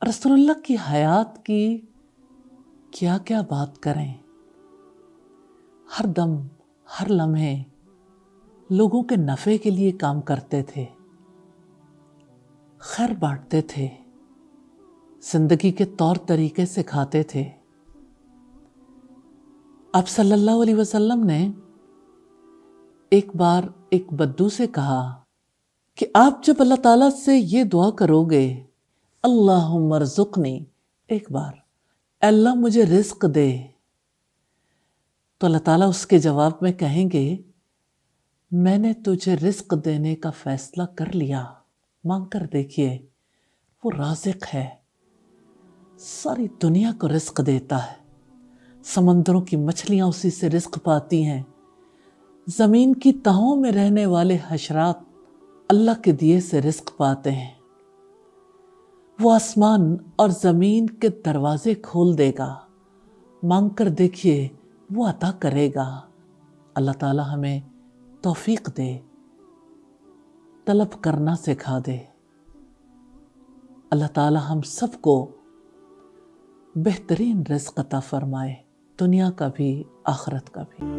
رسول اللہ کی حیات کی کیا کیا بات کریں. ہر دم ہر لمحے لوگوں کے نفع کے لیے کام کرتے تھے، خیر بانٹتے تھے، زندگی کے طور طریقے سکھاتے تھے. آپ صلی اللہ علیہ وسلم نے ایک بار ایک بدو سے کہا کہ آپ جب اللہ تعالیٰ سے یہ دعا کرو گے، اللہم ارزقنی، ایک بار اے اللہ مجھے رزق دے، تو اللہ تعالیٰ اس کے جواب میں کہیں گے میں نے تجھے رزق دینے کا فیصلہ کر لیا، مانگ کر دیکھیے. وہ رازق ہے، ساری دنیا کو رزق دیتا ہے. سمندروں کی مچھلیاں اسی سے رزق پاتی ہیں، زمین کی تہوں میں رہنے والے حشرات اللہ کے دیے سے رزق پاتے ہیں. وہ آسمان اور زمین کے دروازے کھول دے گا، مانگ کر دیکھیے وہ عطا کرے گا. اللہ تعالیٰ ہمیں توفیق دے، طلب کرنا سکھا دے. اللہ تعالیٰ ہم سب کو بہترین رزق عطا فرمائے، دنیا کا بھی آخرت کا بھی.